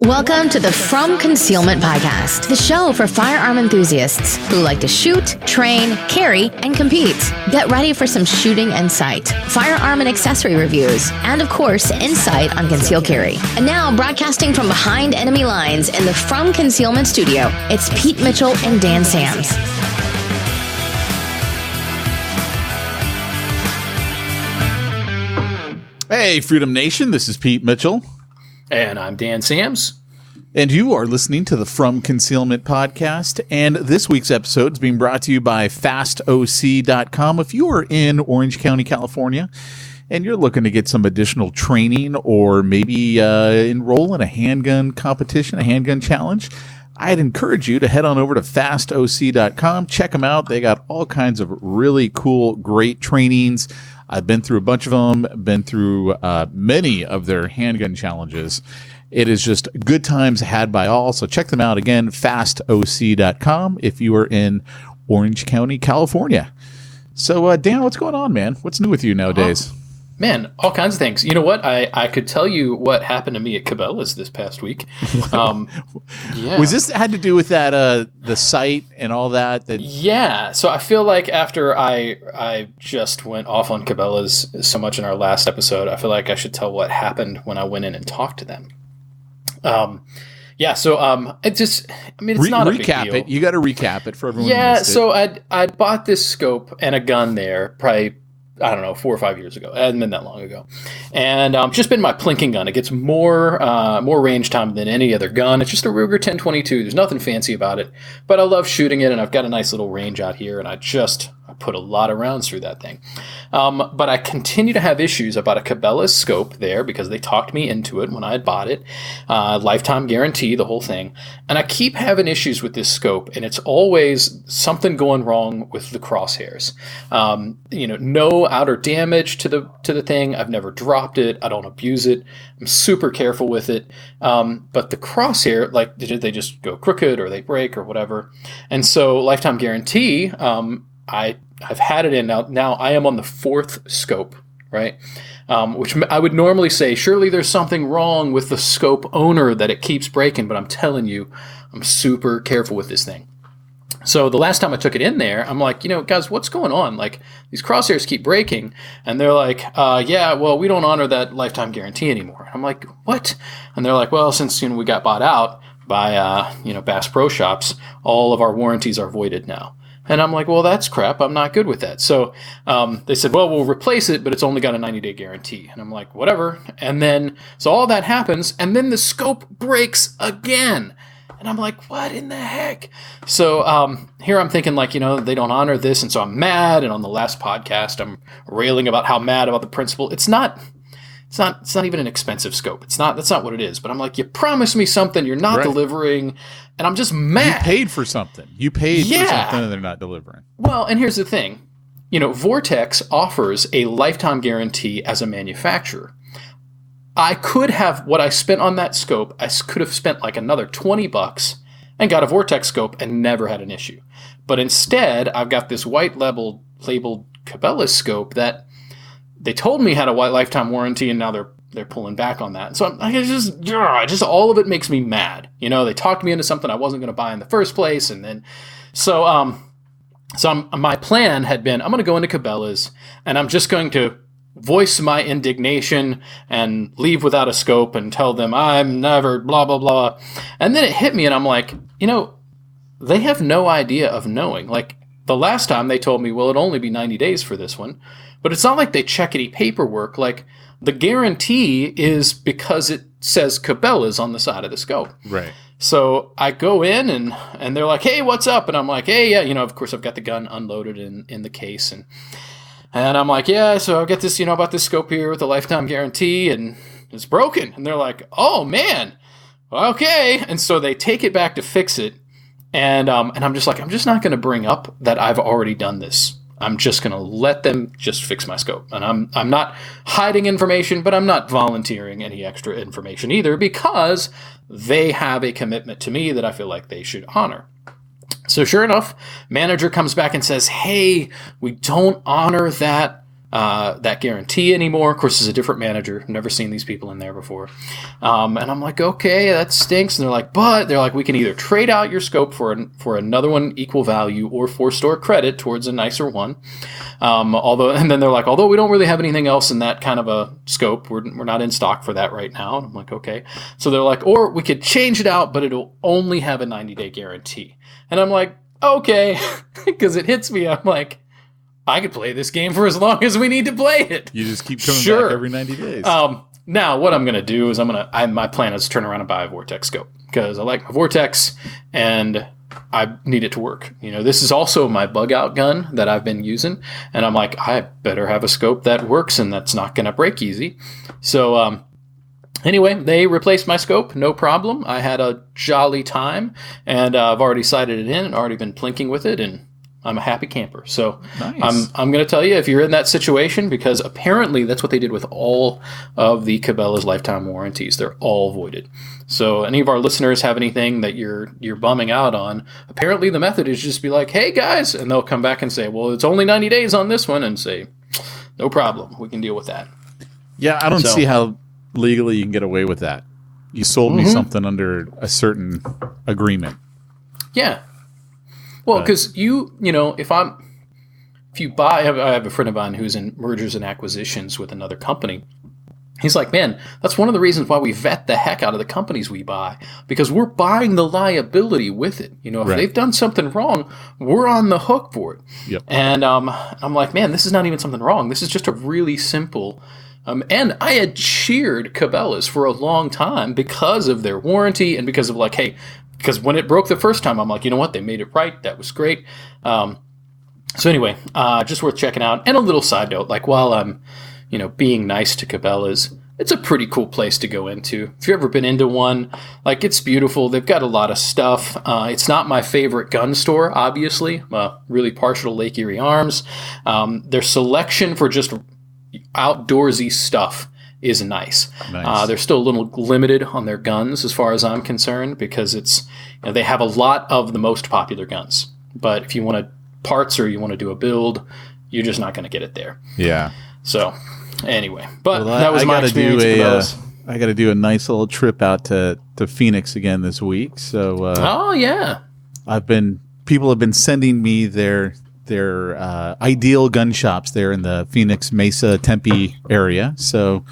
Welcome to the From Concealment Podcast, the show for firearm enthusiasts who like to shoot, train, carry, and compete. Get ready for some shooting and sight, firearm and accessory reviews, and of course, insight on concealed carry. And now, broadcasting from behind enemy lines in the From Concealment studio, it's Pete Mitchell and Dan Sams. Hey, Freedom Nation, this is Pete Mitchell. And I'm Dan Sams. And you are listening to the From Concealment Podcast. And this week's episode is being brought to you by FastOC.com. If you are in Orange County, California, and you're looking to get some additional training or maybe enroll in a handgun competition, a handgun challenge, I'd encourage you to head on over to FastOC.com. Check them out. They got all kinds of really cool, great trainings. I've been through a bunch of them, been through many of their handgun challenges. It is just good times had by all. So check them out again, FastOC.com, if you are in Orange County, California. So, Dan, what's going on, man? What's new with you nowadays? Man, all kinds of things. You know what? I could tell you what happened to me at Cabela's this past week. Yeah. Was this had to do with that the site and all that? Yeah. So I feel like after I just went off on Cabela's so much in our last episode, I feel like I should tell what happened when I went in and talked to them. Yeah. So it just, I mean, it's not a big deal. Recap it. You got to recap it for everyone. Yeah. So I'd bought this scope and a gun there probably, I don't know, 4 or 5 years ago. It hadn't been that long ago. And just been my plinking gun. It gets more range time than any other gun. It's just a Ruger 1022. There's nothing fancy about it. But I love shooting it, and I've got a nice little range out here, and I put a lot of rounds through that thing. But I continue to have issues about a Cabela's scope there because they talked me into it when I had bought it. Lifetime guarantee, the whole thing. And I keep having issues with this scope, and it's always something going wrong with the crosshairs. No outer damage to the thing. I've never dropped it. I don't abuse it. I'm super careful with it. But the crosshair, like they just go crooked or they break or whatever. And so lifetime guarantee, I've had it in now I am on the 4th scope, right? Which I would normally say, surely there's something wrong with the scope owner that it keeps breaking, but I'm telling you, I'm super careful with this thing. So the last time I took it in there, I'm like, guys, what's going on? Like, these crosshairs keep breaking. And they're like, yeah, well, we don't honor that lifetime guarantee anymore. I'm like, what? And they're like, well, since we got bought out by Bass Pro Shops, all of our warranties are voided now. And I'm like, well, that's crap. I'm not good with that. So they said, well, we'll replace it, but it's only got a 90-day guarantee. And I'm like, whatever. And then, so all that happens, and then the scope breaks again. And I'm like, what in the heck? So here I'm thinking, like, they don't honor this. And so I'm mad. And on the last podcast, I'm railing about how mad about the principle. It's not even an expensive scope. That's not what it is. But I'm like, you promised me something you're not delivering. And I'm just mad. You paid for something. For something and they're not delivering. Well, and here's the thing. Vortex offers a lifetime guarantee as a manufacturer. I could have, what I spent on that scope, I could have spent like another $20 and got a Vortex scope and never had an issue. But instead, I've got this white labeled Cabela's scope that they told me had a lifetime warranty, and now they're pulling back on that. So just all of it makes me mad. They talked me into something I wasn't going to buy in the first place, and then my plan had been, I'm going to go into Cabela's and I'm just going to voice my indignation and leave without a scope and tell them I'm never blah blah blah. And then it hit me, and I'm like, they have no idea of knowing. Like, the last time they told me, well, it'd only be 90 days for this one. But it's not like they check any paperwork. Like, the guarantee is because it says Cabela's on the side of the scope. Right. So I go in and they're like, hey, what's up? And I'm like, hey, yeah, of course I've got the gun unloaded in the case. And I'm like, yeah, so I've got this, about this scope here with a lifetime guarantee, and it's broken. And they're like, oh, man, okay. And so they take it back to fix it. And I'm just like, I'm just not going to bring up that I've already done this. I'm just going to let them just fix my scope. And I'm not hiding information, but I'm not volunteering any extra information either, because they have a commitment to me that I feel like they should honor. So sure enough, manager comes back and says, hey, we don't honor that that guarantee anymore. Of course, it's a different manager. I've never seen these people in there before. And I'm like, okay, that stinks. And they're like, we can either trade out your scope for another one equal value or 4-store credit towards a nicer one. And then they're like, although we don't really have anything else in that kind of a scope, we're not in stock for that right now. And I'm like, okay. So they're like, or we could change it out, but it'll only have a 90-day guarantee. And I'm like, okay, because it hits me. I'm like, I could play this game for as long as we need to play it. You just keep coming back every 90 days. Now, what I'm going to do is my plan is to turn around and buy a Vortex scope because I like my Vortex and I need it to work. This is also my bug out gun that I've been using. And I'm like, I better have a scope that works and that's not going to break easy. So, anyway, they replaced my scope. No problem. I had a jolly time and I've already sighted it in and already been plinking with it and I'm a happy camper. So nice. I'm going to tell you if you're in that situation, because apparently that's what they did with all of the Cabela's lifetime warranties. They're all voided. So any of our listeners have anything that you're bumming out on, apparently the method is just be like, hey guys, and they'll come back and say, well, it's only 90 days on this one, and say, no problem, we can deal with that. Yeah, I don't see how legally you can get away with that. You sold me something under a certain agreement. Yeah. Well, because if you buy, I have a friend of mine who's in mergers and acquisitions with another company. He's like, man, that's one of the reasons why we vet the heck out of the companies we buy, because we're buying the liability with it. If they've done something wrong, we're on the hook for it. Yep. And I'm like, man, this is not even something wrong. This is just a really simple. And I had cheered Cabela's for a long time because of their warranty and because of because when it broke the first time, I'm like, you know what? They made it right. That was great. So anyway, just worth checking out. And a little side note, while I'm, being nice to Cabela's, it's a pretty cool place to go into. If you've ever been into one, it's beautiful. They've got a lot of stuff. It's not my favorite gun store, obviously. Really partial to Lake Erie Arms. Their selection for just outdoorsy stuff is nice. They're still a little limited on their guns as far as I'm concerned because it's they have a lot of the most popular guns. But if you want parts or you want to do a build, you're just not going to get it there. Yeah. So anyway, but that was my experience. I got to do a nice little trip out to Phoenix again this week. So oh yeah, people have been sending me their ideal gun shops there in the Phoenix, Mesa, Tempe area. So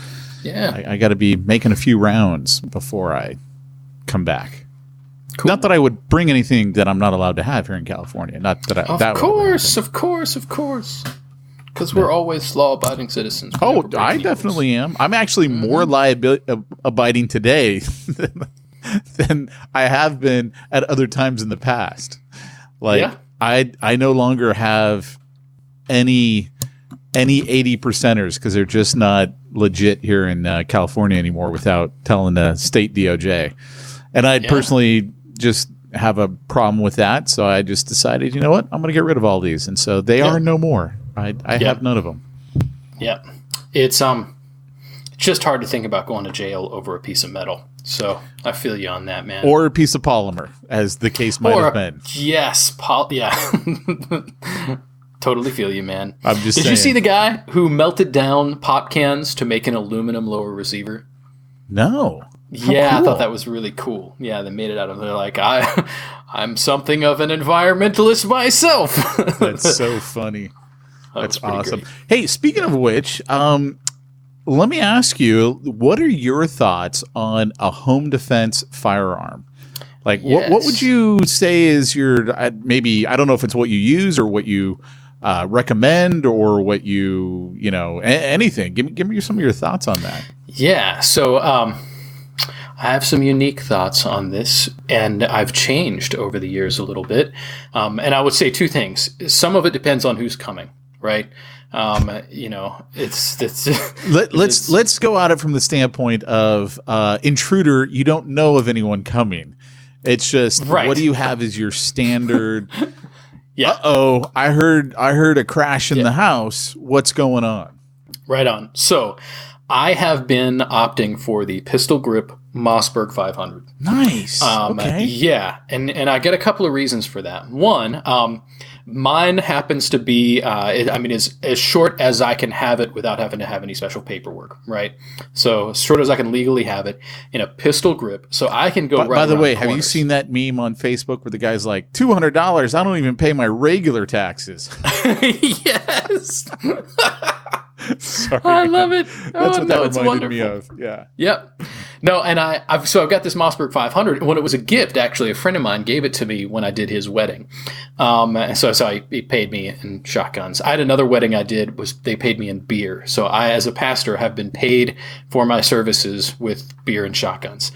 yeah, I got to be making a few rounds before I come back. Cool. Not that I would bring anything that I'm not allowed to have here in California. Not that I. Of course. Because we're always law-abiding citizens. Oh, I definitely am. I'm actually more abiding today than I have been at other times in the past. I no longer have any 80%ers because they're just not legit here in California anymore without telling the state DOJ. And I personally just have a problem with that. So I just decided, you know what? I'm going to get rid of all these. And so they are no more. I have none of them. Yeah. It's just hard to think about going to jail over a piece of metal. So I feel you on that, man. Or a piece of polymer, as the case might have been. Yes. Totally feel you, man. I'm just saying. Did you see the guy who melted down pop cans to make an aluminum lower receiver? No. Yeah, cool. I thought that was really cool. Yeah, they made it out of. They're like, I'm something of an environmentalist myself. That's so funny. That's awesome. Great. Hey, speaking of which, let me ask you, what are your thoughts on a home defense firearm? What would you say is your maybe? I don't know if it's what you use or what you recommend or what you anything. Give me some of your thoughts on that. Yeah. So I have some unique thoughts on this, and I've changed over the years a little bit. And I would say two things. Some of it depends on who's coming, right? Let's go at it from the standpoint of intruder. You don't know of anyone coming. It's just what do you have as your standard? Yeah. Uh-oh, I heard a crash in the house. What's going on? Right on. So I have been opting for the pistol grip Mossberg 500. Nice. Okay. Yeah. And I get a couple of reasons for that. One, Mine happens to be, is as short as I can have it without having to have any special paperwork, right? So as short as I can legally have it in a pistol grip, so I can go. By the way, have you seen that meme on Facebook where the guy's like, $200? I don't even pay my regular taxes. Yes. Sorry, I love it. That's what that it's reminded me wonderful. of. Yeah. Yep. No, and I've got this Mossberg 500. When it was a gift, actually, a friend of mine gave it to me when I did his wedding. He paid me in shotguns. I had another wedding I did they paid me in beer. So I, as a pastor, have been paid for my services with beer and shotguns,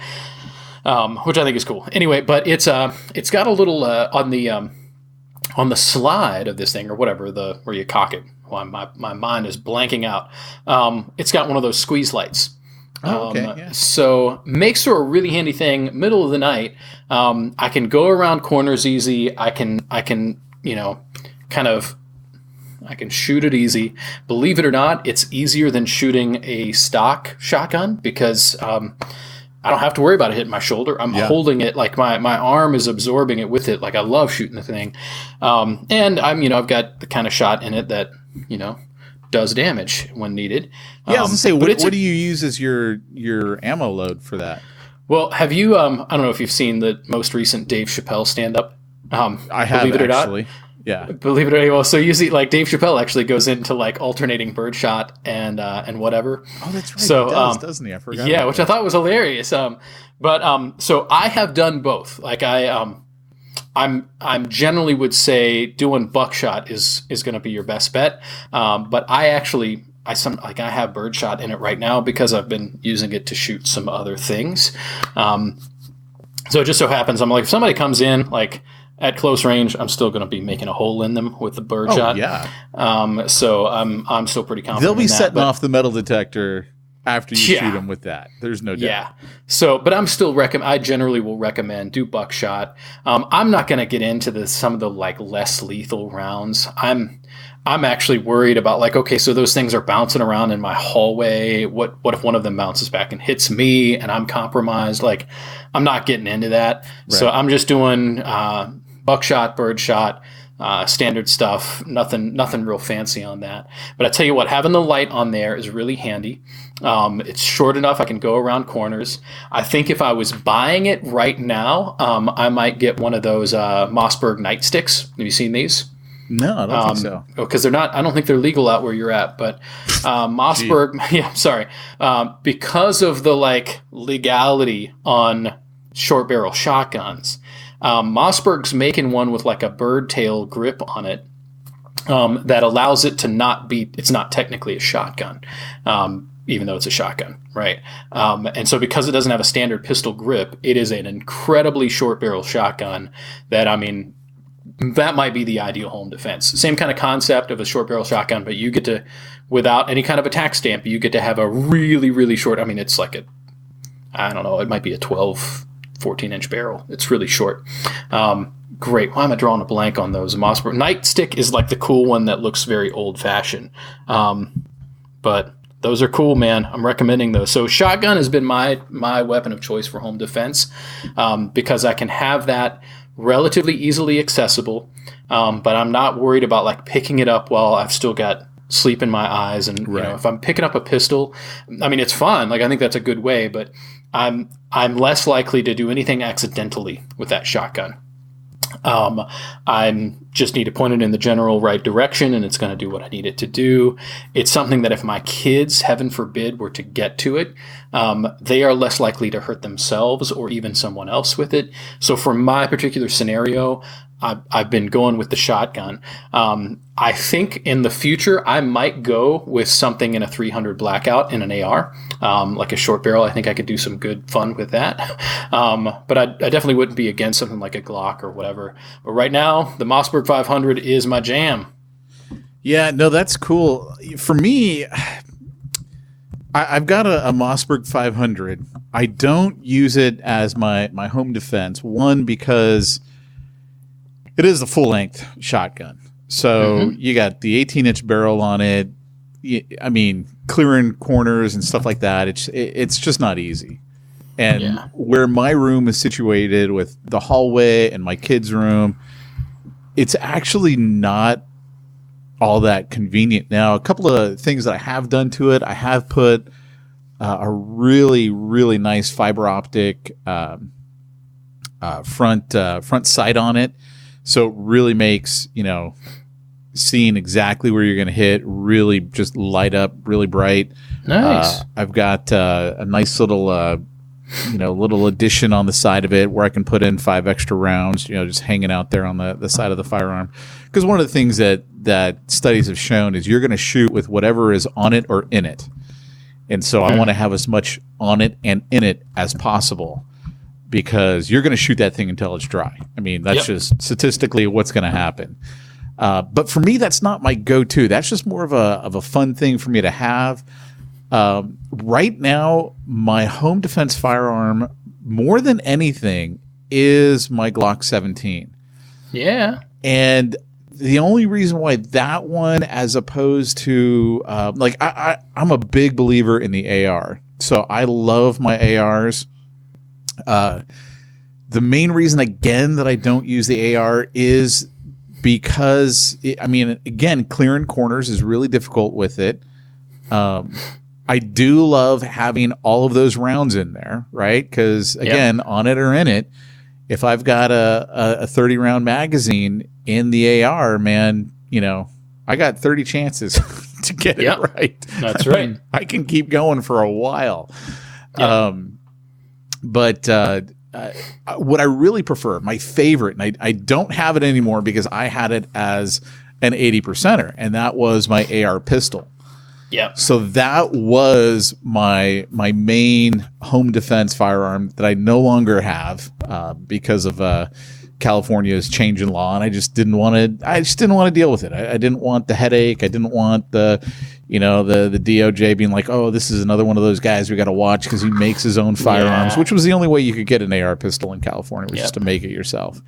which I think is cool. Anyway, but it's got a little on the slide of this thing or whatever where you cock it. Well, my mind is blanking out. It's got one of those squeeze lights. Oh, okay. Yeah. So makes for a really handy thing. Middle of the night, I can go around corners easy. I can I can shoot it easy. Believe it or not, it's easier than shooting a stock shotgun because I don't have to worry about it hitting my shoulder. I'm holding it like my arm is absorbing it with it. Like I love shooting the thing. And I've got the kind of shot in it that, does damage when needed. Yeah, I was gonna say, what do you use as your ammo load for that? Well, have you? I don't know if you've seen the most recent Dave Chappelle stand-up. I have, believe it or actually. Not. Yeah, believe it or not. Well, so usually, like Dave Chappelle actually goes into like alternating birdshot and whatever. Oh, that's right. So he does, doesn't he? I forgot. Yeah, which I thought was hilarious. So I have done both. Like I'm generally would say doing buckshot is going to be your best bet. But I have birdshot in it right now because I've been using it to shoot some other things. So it just so happens I'm like, if somebody comes in like at close range, I'm still going to be making a hole in them with the birdshot. Oh, yeah. So I'm still pretty confident. They'll be in that, setting off the metal detector after you shoot them with that. There's no doubt. Yeah. So, but I'm still I generally will recommend do buckshot. I'm not going to get into some of the like less lethal rounds. I'm actually worried about like, okay, so those things are bouncing around in my hallway. What if one of them bounces back and hits me and I'm compromised? Like, I'm not getting into that. Right. So I'm just doing buckshot, birdshot, standard stuff. Nothing real fancy on that. But I tell you what, having the light on there is really handy. It's short enough I can go around corners. I think if I was buying it right now, I might get one of those Mossberg nightsticks. Have you seen these? No, I don't think so. Because they're not. I don't think they're legal out where you're at. But Mossberg, yeah, sorry, because of the like legality on short barrel shotguns, Mossberg's making one with like a bird tail grip on it that allows it to not be. It's not technically a shotgun, even though it's a shotgun, right? And so because it doesn't have a standard pistol grip, it is an incredibly short barrel shotgun that that might be the ideal home defense. Same kind of concept of a short barrel shotgun, but you get to, without any kind of attack stamp, you get to have a really, really short, it's like I don't know, it might be a 12, 14-inch barrel. It's really short. Great. Why am I drawing a blank on those? Mossberg nightstick is like the cool one that looks very old-fashioned. But those are cool, man. I'm recommending those. So shotgun has been my weapon of choice for home defense because I can have that relatively easily accessible, but I'm not worried about like picking it up while I've still got sleep in my eyes. And right. If I'm picking up a pistol, it's fun. Like I think that's a good way, but I'm less likely to do anything accidentally with that shotgun. I just need to point it in the general right direction and it's going to do what I need it to do. It's something that if my kids, heaven forbid, were to get to it, they are less likely to hurt themselves or even someone else with it. So for my particular scenario, I've been going with the shotgun. I think in the future, I might go with something in a 300 blackout in an AR, like a short barrel. I think I could do some good fun with that. But I definitely wouldn't be against something like a Glock or whatever. But right now, the Mossberg 500 is my jam. Yeah, no, that's cool. For me, I've got a Mossberg 500. I don't use it as my home defense. One, because it is a full-length shotgun. So you got the 18-inch barrel on it. Clearing corners and stuff like that, it's just not easy. And where my room is situated with the hallway and my kids' room, it's actually not all that convenient. Now, a couple of things that I have done to it, I have put a really, really nice fiber optic front sight on it. So it really makes, seeing exactly where you're going to hit really just light up really bright. Nice. I've got a nice little, little addition on the side of it where I can put in 5 extra rounds, just hanging out there on the side of the firearm. Because one of the things that studies have shown is you're going to shoot with whatever is on it or in it. And so I want to have as much on it and in it as possible, because you're going to shoot that thing until it's dry. I mean, that's just statistically what's going to happen. But for me, that's not my go-to. That's just more of a fun thing for me to have. Right now, my home defense firearm, more than anything, is my Glock 17. Yeah. And the only reason why that one, as opposed to I'm a big believer in the AR. So I love my ARs. The main reason, again, that I don't use the AR is because, again, clearing corners is really difficult with it. I do love having all of those rounds in there, right? Because, again, on it or in it, if I've got a 30-round magazine in the AR, man, I got 30 chances to get it right. That's right. I can keep going for a while. But what I really prefer, my favorite, and I don't have it anymore because I had it as an 80%er, and that was my AR pistol. Yeah. So that was my main home defense firearm that I no longer have because of California's change in law, and I just didn't want to deal with it. I didn't want the headache. I didn't want the DOJ being like, oh, this is another one of those guys we got to watch because he makes his own firearms, which was the only way you could get an AR pistol in California, was just to make it yourself.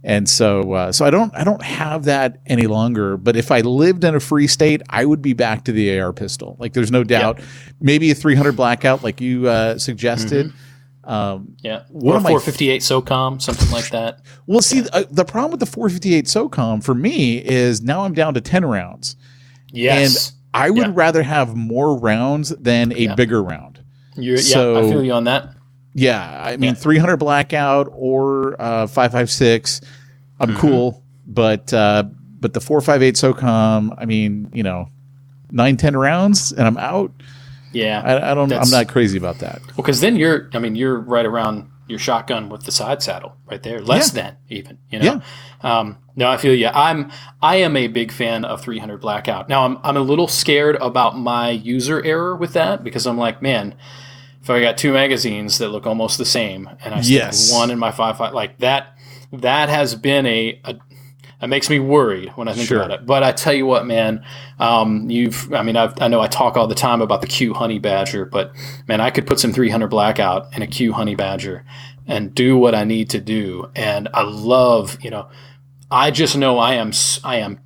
And so I don't have that any longer. But if I lived in a free state, I would be back to the AR pistol. Like, there's no doubt. Maybe a 300 blackout, like you suggested. Or a 458 SOCOM, something like that. Well, see, the problem with the 458 SOCOM for me is now I'm down to 10 rounds. Yes. And I would rather have more rounds than a bigger round. I feel you on that. Yeah, I mean, 300 blackout or 5.56, I'm cool. But the 4.58 SOCOM, I mean, 9-10 rounds and I'm out. Yeah, I'm not crazy about that. Well, because then you're right around your shotgun with the side saddle right there, less than even. No, I feel you. I am a big fan of 300 blackout. Now I'm a little scared about my user error with that, because I'm like, man, if I got 2 magazines that look almost the same and I stick one in my 5.5, like that has been it makes me worried when I think about it. But I tell you what, man, I know I talk all the time about the Q Honey Badger, but man, I could put some 300 blackout in a Q Honey Badger and do what I need to do. And I love, I just know I am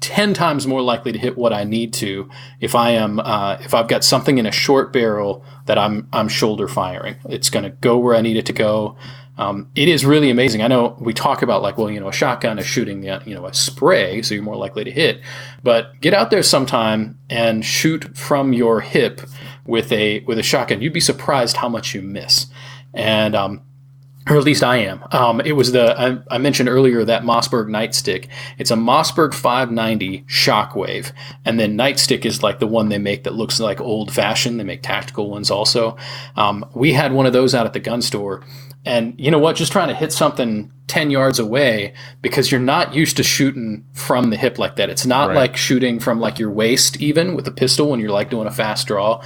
10 times more likely to hit what I need to if I've got something in a short barrel that I'm shoulder firing. It's going to go where I need it to go. It is really amazing. I know we talk about a shotgun is shooting a spray, so you're more likely to hit. But get out there sometime and shoot from your hip with a shotgun. You'd be surprised how much you miss. And or at least I am. It was I mentioned earlier that Mossberg Nightstick. It's a Mossberg 590 Shockwave, and then Nightstick is like the one they make that looks like old fashioned. They make tactical ones also. We had one of those out at the gun store, and you know what? Just trying to hit something 10 yards away, because you're not used to shooting from the hip like that. It's not like shooting from like your waist even with a pistol when you're like doing a fast draw.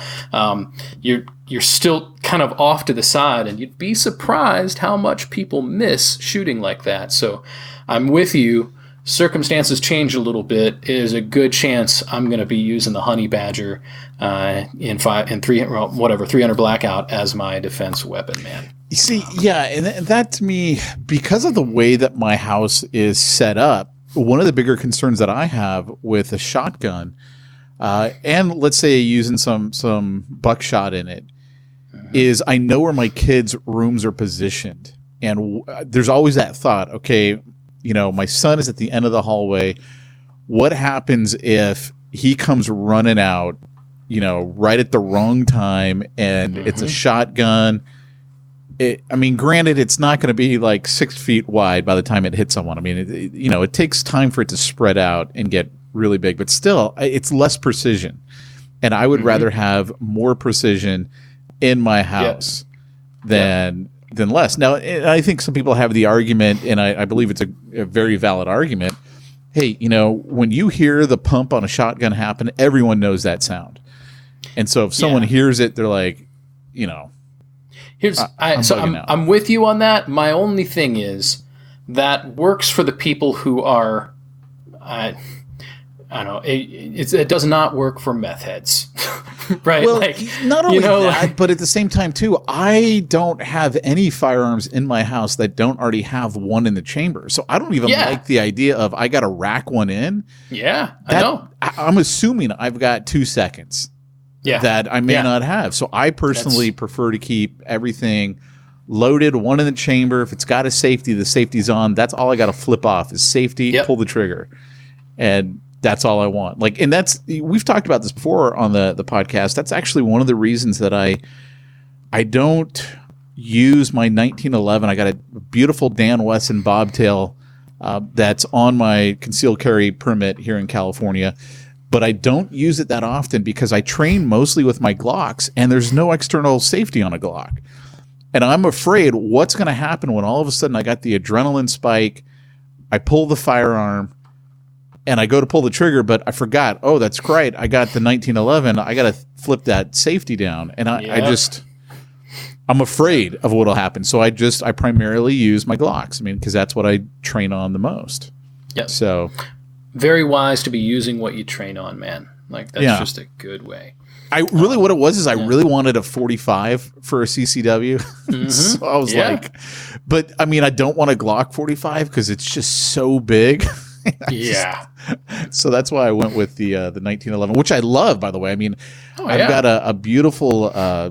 You're still kind of off to the side, and you'd be surprised how much people miss shooting like that. So I'm with you. Circumstances change a little bit. It is a good chance I'm going to be using the Honey Badger in 300 blackout as my defense weapon, man. You see, and that to me, because of the way that my house is set up, one of the bigger concerns that I have with a shotgun, and let's say using some buckshot in it, is I know where my kids' rooms are positioned. And there's always that thought, okay, my son is at the end of the hallway. What happens if he comes running out, right at the wrong time, and it's a shotgun? Granted, it's not going to be like 6 feet wide by the time it hits someone. I mean, it takes time for it to spread out and get really big, but still, it's less precision. And I would rather have more precision in my house than less. Now, I think some people have the argument, and I believe it's a very valid argument. Hey, when you hear the pump on a shotgun happen, everyone knows that sound. And so if someone hears it, they're like, I'm with you on that. My only thing is that works for the people who are, I don't know, it does not work for meth heads, right? Well, not only that, but at the same time too, I don't have any firearms in my house that don't already have one in the chamber. So I don't even like the idea of I got to rack one in. Yeah, I know. I'm assuming I've got 2 seconds. That I may not have. So I personally prefer to keep everything loaded, one in the chamber. If it's got a safety, the safety's on. That's all I got to flip off is safety, pull the trigger. And that's all I want. And we've talked about this before on the podcast. That's actually one of the reasons that I don't use my 1911. I got a beautiful Dan Wesson bobtail that's on my concealed carry permit here in California. But I don't use it that often because I train mostly with my Glocks, and there's no external safety on a Glock. And I'm afraid what's going to happen when all of a sudden I got the adrenaline spike, I pull the firearm, and I go to pull the trigger, but I forgot, that's right, I got the 1911, I got to flip that safety down. And I'm afraid of what will happen. So I primarily use my Glocks, because that's what I train on the most. Yeah. So... very wise to be using what you train on, man. That's just a good way. What it was is I really wanted a 45 for a CCW. So I was like, but I don't want a Glock 45 because it's just so big. So that's why I went with the 1911, which I love, by the way. I've got a beautiful, I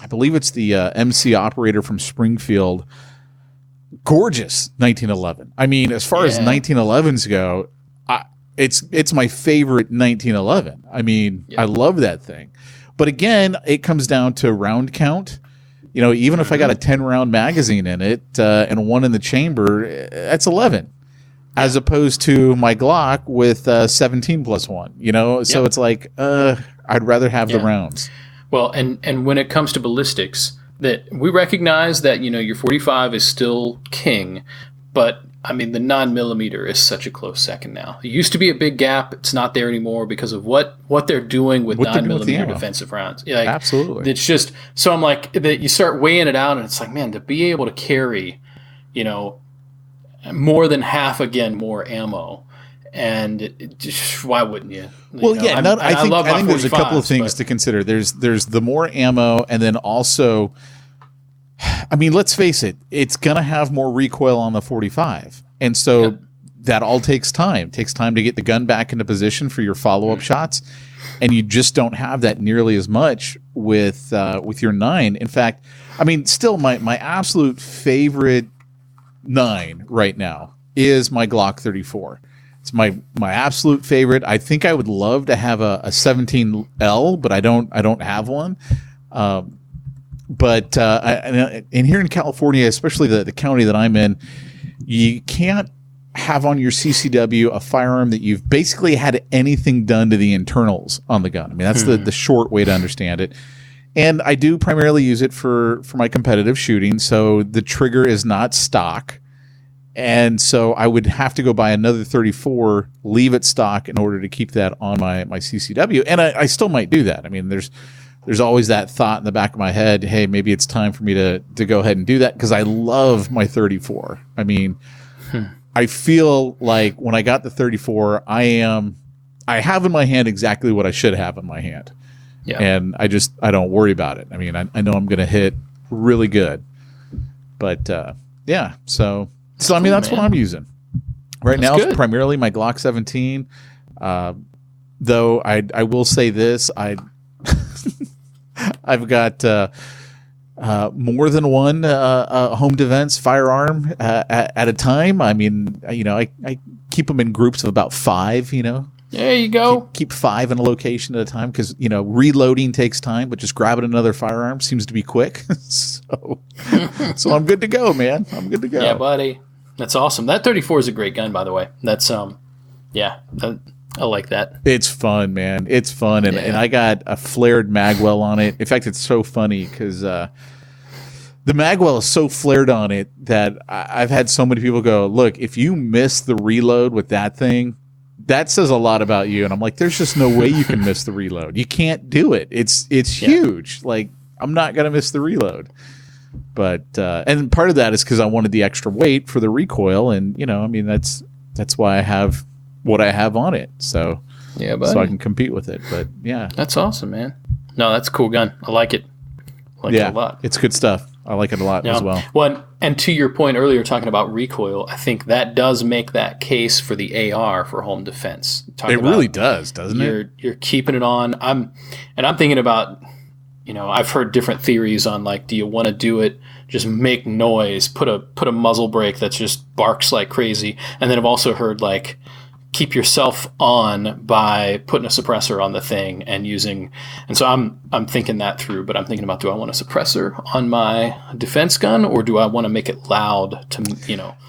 believe it's the MC operator from Springfield. Gorgeous 1911. As far as 1911s go, it's my favorite 1911. I love that thing. But again, it comes down to round count. Even if I got a 10-round magazine in it and one in the chamber, that's 11. As opposed to my Glock with 17 plus 1. So it's like, I'd rather have the rounds. Well, and when it comes to ballistics, that we recognize that, your 45 is still king, but the 9mm is such a close second now. It used to be a big gap. It's not there anymore because of what they're doing with 9mm defensive rounds. Absolutely. It's just, so I'm like, that you start weighing it out and it's like, man, to be able to carry, more than half more ammo. And why wouldn't you? I think there's a couple of things to consider. There's the more ammo, and then also, let's face it, it's going to have more recoil on the 45. And so that all takes time. It takes time to get the gun back into position for your follow-up shots. And you just don't have that nearly as much with your 9. In fact, still my absolute favorite 9 right now is my Glock 34. It's my absolute favorite. I think I would love to have a 17L, but I don't have one. But in here in California, especially the county that I'm in, you can't have on your CCW a firearm that you've basically had anything done to the internals on the gun. That's the short way to understand it. And I do primarily use it for my competitive shooting, so the trigger is not stock. And so I would have to go buy another 34, leave it stock in order to keep that on my CCW. And I still might do that. There's always that thought in the back of my head, hey, maybe it's time for me to go ahead and do that because I love my 34. I feel like when I got the 34, I have in my hand exactly what I should have in my hand. Yeah. And I don't worry about it. I know I'm going to hit really good. But so that's cool, that's what I'm using. Right now, it's primarily my Glock 17. Though I will say this, I've got more than one home defense firearm at a time. I mean, I keep them in groups of about 5, There you go. Keep 5 in a location at a time because, reloading takes time, but just grabbing another firearm seems to be quick. So I'm good to go, man. I'm good to go. Yeah, buddy. That's awesome. That 34 is a great gun, by the way. That's, I like that. It's fun, man. It's fun. And I got a flared magwell on it. In fact, it's so funny because the magwell is so flared on it that I've had so many people go, look, if you miss the reload with that thing, that says a lot about you. And I'm like, there's just no way you can miss the reload. You can't do it. It's huge. Like, I'm not going to miss the reload. But and part of that is because I wanted the extra weight for the recoil. And, that's why I have what I have on it. So, so I can compete with it. But, yeah. That's awesome, man. No, that's a cool gun. I like it. I like it a lot. It's good stuff. I like it a lot as well. Well, and to your point earlier, talking about recoil, I think that does make that case for the AR for home defense. It really does, doesn't it? You're keeping it on. I'm thinking about, I've heard different theories on, like, do you want to do it, just make noise, put a muzzle brake that just barks like crazy, and then I've also heard, like, keep yourself on by putting a suppressor on the thing and using. And so I'm thinking that through, but I'm thinking about, do I want a suppressor on my defense gun, or do I want to make it loud to,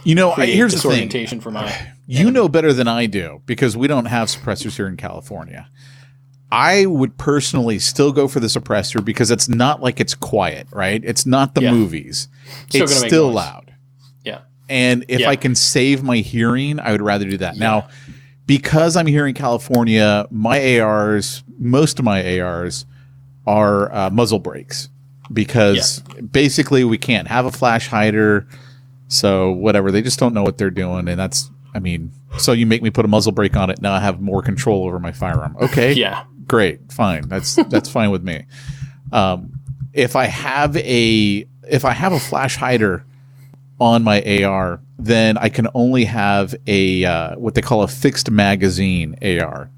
here's the thing for my, know better than I do, because we don't have suppressors here in California. I would personally still go for the suppressor because it's not like it's quiet, right? It's not the movies. It's still loud. Yeah. And if I can save my hearing, I would rather do that. Yeah. Now, because I'm here in California, most of my ARs are muzzle brakes, because basically we can't have a flash hider. So whatever, they just don't know what they're doing. And so you make me put a muzzle brake on it. Now I have more control over my firearm. Okay. Yeah. Great. Fine. That's fine with me. If I have a flash hider on my AR, then I can only have a what they call a fixed magazine AR,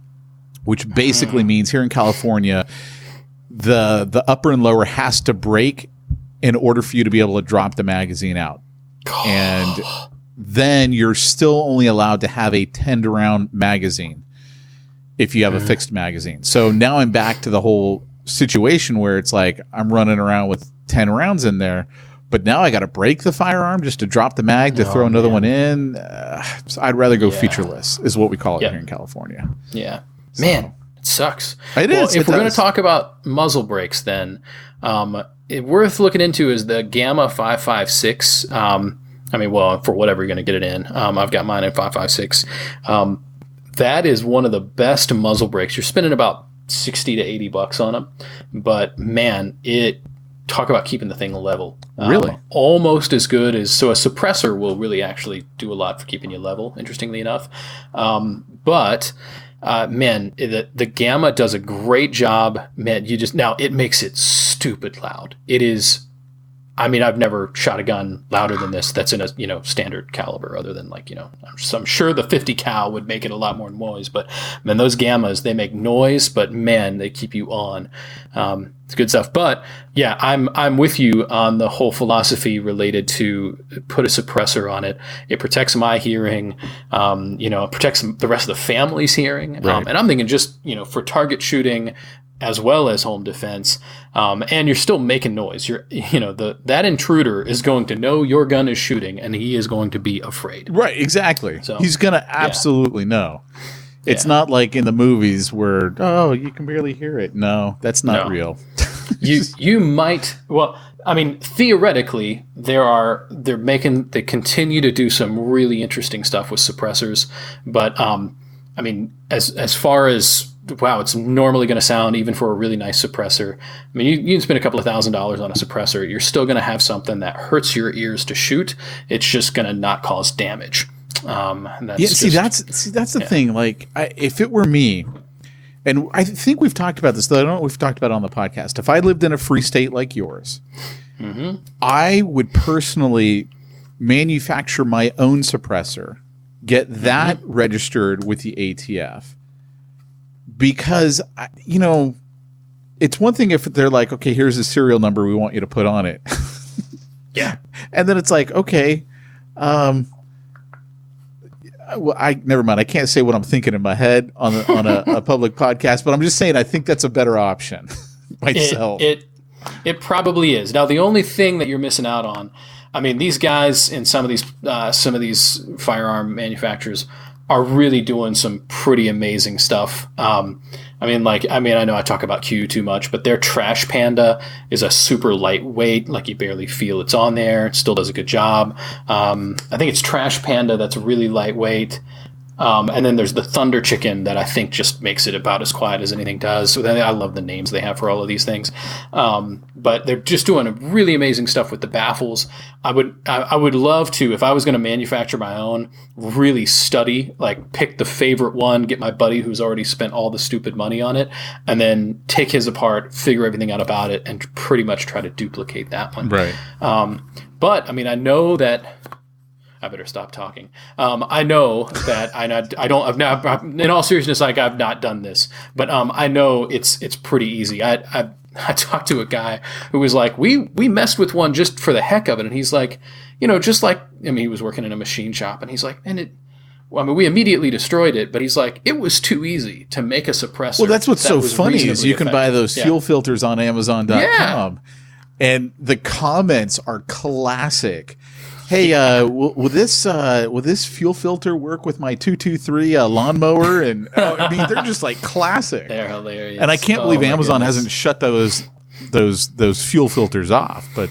which basically means here in California, the upper and lower has to break in order for you to be able to drop the magazine out. And then you're still only allowed to have a 10-round magazine if you have a fixed magazine. So now I'm back to the whole situation where it's like I'm running around with 10 rounds in there, but now I got to break the firearm just to drop the mag to throw another one in. So I'd rather go featureless, is what we call it here in California. Yeah. So. Man, it sucks. If we're going to talk about muzzle brakes, then worth looking into is the Gamma 556. For whatever you're going to get it in. I've got mine in 556. That is one of the best muzzle brakes. You're spending about $60 to $80 on them, but man, talk about keeping the thing level. Really? Almost as good as, so a suppressor will really actually do a lot for keeping you level, interestingly enough. But the Gamma does a great job. Man, it makes it stupid loud. It is, I've never shot a gun louder than this that's in a, standard caliber, other than I'm sure the 50 cal would make it a lot more noise, but man, those Gammas, they make noise, but man, they keep you on. It's good stuff. But yeah, I'm with you on the whole philosophy related to put a suppressor on it. It protects my hearing, it protects the rest of the family's hearing. Right. And I'm thinking just, for target shooting, as well as home defense, and you're still making noise. That intruder is going to know your gun is shooting, and he is going to be afraid. Right, exactly. So, he's going to absolutely know. It's not like in the movies where, you can barely hear it. No, that's not real. You might, theoretically, they continue to do some really interesting stuff with suppressors, but as far as, wow, it's normally going to sound, even for a really nice suppressor. You can spend a couple of $1,000s on a suppressor. You're still going to have something that hurts your ears to shoot. It's just going to not cause damage. That's the thing. Like, if it were me, and I think we've talked about this, though I don't know if we've talked about it on the podcast. If I lived in a free state like yours, I would personally manufacture my own suppressor, get that registered with the ATF. Because, it's one thing if they're like, okay, here's the serial number we want you to put on it. Yeah. And then it's like, okay, well, never mind. I can't say what I'm thinking in my head on a public podcast, but I'm just saying I think that's a better option myself. It probably is. Now, the only thing that you're missing out on, I mean, these guys in some of these firearm manufacturers are really doing some pretty amazing stuff. I know I talk about Q too much, but their Trash Panda is a super lightweight, like you barely feel it's on there. It still does a good job. I think it's Trash Panda that's really lightweight. And then there's the Thunder Chicken that I think just makes it about as quiet as anything does. So I love the names they have for all of these things. But they're just doing really amazing stuff with the baffles. I would love to, if I was going to manufacture my own, really study, like pick the favorite one, get my buddy who's already spent all the stupid money on it, and then take his apart, figure everything out about it, and pretty much try to duplicate that one. Right. But I mean, I know that. I better stop talking. I know that in all seriousness, like I've not done this, but I know it's pretty easy. I talked to a guy who was like, we messed with one just for the heck of it. And he's like, he was working in a machine shop and he's like, we immediately destroyed it, but he's like, it was too easy to make a suppressor. Well, that's what's so funny is you can buy those fuel filters on Amazon.com, and the comments are classic. Hey, will this fuel filter work with my 223 lawnmower? And I mean, they're just like classic. They're hilarious. And I can't believe Amazon hasn't shut those fuel filters off, but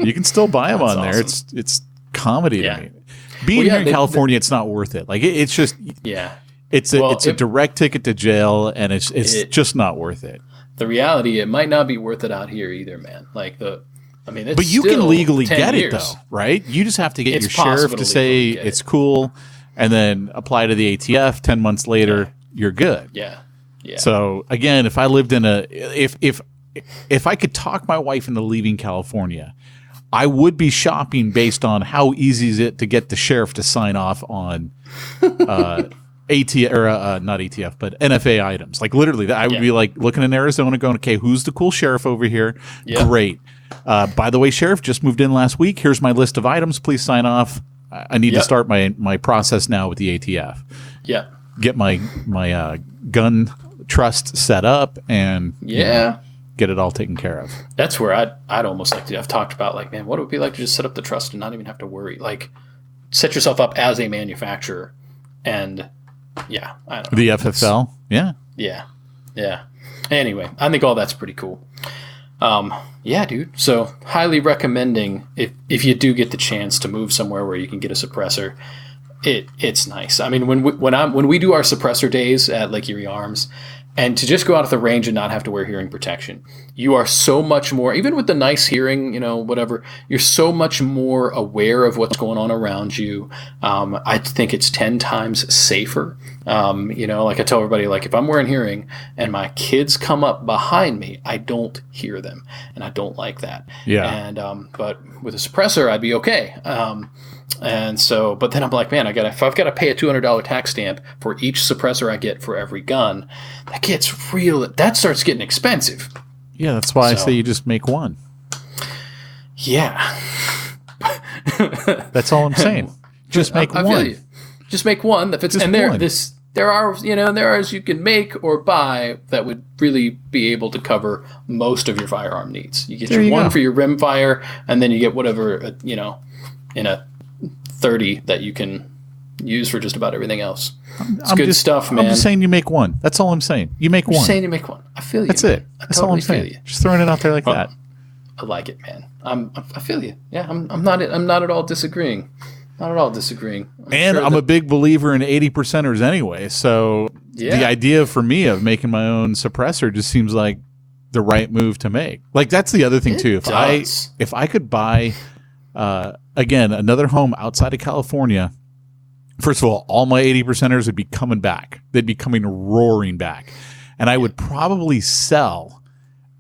you can still buy them on there. Awesome. It's comedy to me. Being here in California, it's not worth it. Like it's just it's a direct ticket to jail, and it's just not worth it. The reality, it might not be worth it out here either, man. Like it's but you can legally get years. it though, right? You just have to get your sheriff to say it's cool, and then apply to the ATF. 10 months later, you're good. Yeah. So again, if I lived in if I could talk my wife into leaving California, I would be shopping based on how easy is it to get the sheriff to sign off on ATF or not ATF, but NFA items. Like literally, I would be like looking in Arizona, going, okay, who's the cool sheriff over here? Yep. Great. By the way, sheriff just moved in last week. Here's my list of items. Please sign off. I need to start my process now with the ATF. Yeah. Get my gun trust set up and get it all taken care of. That's where I'd almost like to. I've talked about like, man, what it would be like to just set up the trust and not even have to worry. Like, set yourself up as a manufacturer, and I don't know. The FFL, yeah. Anyway, I think all that's pretty cool. Dude. So highly recommending if you do get the chance to move somewhere where you can get a suppressor. It's nice. I mean, when we do our suppressor days at Lake Erie Arms, and to just go out at the range and not have to wear hearing protection, you are so much more, even with the nice hearing, whatever, you're so much more aware of what's going on around you. I think it's 10 times safer. Like I tell everybody, like if I'm wearing hearing and my kids come up behind me, I don't hear them, and I don't like that. Yeah. And but with a suppressor, I'd be okay. And so, but then I'm like, man, if I've got to pay a $200 tax stamp for each suppressor I get for every gun, that starts getting expensive. Yeah, that's why I say you just make one. Yeah. That's all I'm saying. Just make one. I feel you. Just make one that fits. And there are you can make or buy that would really be able to cover most of your firearm needs. You get your one for your rimfire, and then you get whatever, in a 30 that you can use for just about everything else. It's good stuff, man. I'm just saying you make one. That's all I'm saying. You make one. Just saying you make one. I feel you. That's it. That's all I'm saying. Just throwing it out there like that. I like it, man. I feel you. Yeah, I'm not at all disagreeing. Not at all disagreeing. I'm a big believer in 80%ers anyway. So the idea for me of making my own suppressor just seems like the right move to make. Like that's the other thing too. If I could buy again another home outside of California, first of all my 80%ers would be coming back. They'd be coming roaring back, and I would probably sell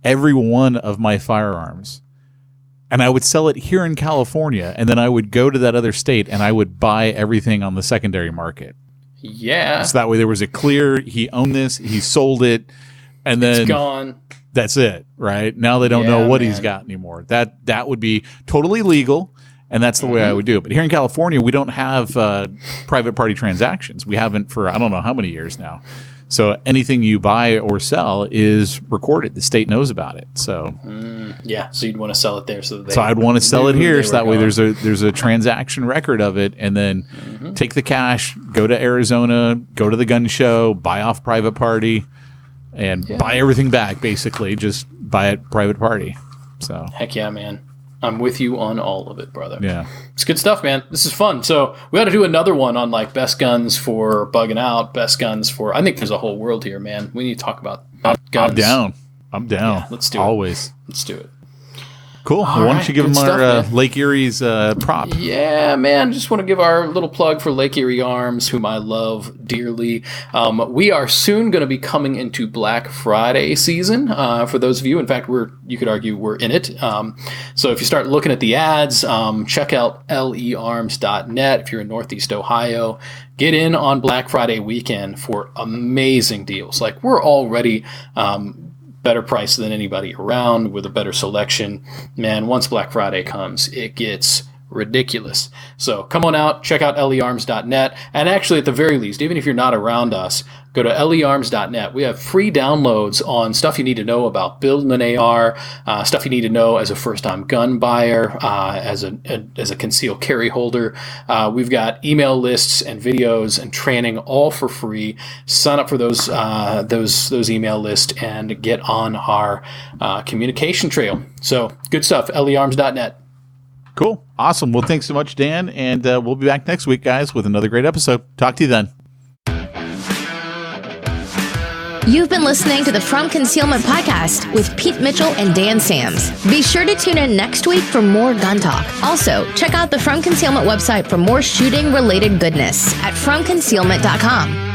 every one of my firearms. And I would sell it here in California, and then I would go to that other state and I would buy everything on the secondary market. Yeah. So that way there was a clear, he owned this, he sold it, and then it's gone. That's it, right? Now they don't know what he's man. got anymore. That would be totally legal, and that's the way I would do it. But here in California, we don't have private party transactions. We haven't for I don't know how many years now. So anything you buy or sell is recorded. The state knows about it. So so you'd want to sell it there. So I'd want to sell it here, so that way there's a transaction record of it, and then take the cash, go to Arizona, go to the gun show, buy off private party. And buy everything back, basically. Just buy it private party. So heck yeah, man. I'm with you on all of it, brother. Yeah. It's good stuff, man. This is fun. So we got to do another one on like best guns for bugging out, best guns for... I think there's a whole world here, man. We need to talk about guns. I'm down. Yeah, let's do it. Always. Let's do it. Cool. Why don't you give them our Lake Erie's prop? Yeah, man. Just want to give our little plug for Lake Erie Arms, whom I love dearly. We are soon going to be coming into Black Friday season. For those of you, in fact, you could argue we're in it. So if you start looking at the ads, check out learms.net if you're in Northeast Ohio. Get in on Black Friday weekend for amazing deals. Like we're already better price than anybody around with a better selection. Man, once Black Friday comes, it gets ridiculous. So come on out, check out learms.net. And actually, at the very least, even if you're not around us, go to learms.net. We have free downloads on stuff you need to know about building an AR, stuff you need to know as a first-time gun buyer, as a concealed carry holder. We've got email lists and videos and training all for free. Sign up for those email lists and get on our communication trail. So good stuff. learms.net. Cool. Awesome. Well, thanks so much, Dan. And we'll be back next week, guys, with another great episode. Talk to you then. You've been listening to the From Concealment Podcast with Pete Mitchell and Dan Sams. Be sure to tune in next week for more gun talk. Also, check out the From Concealment website for more shooting-related goodness at FromConcealment.com.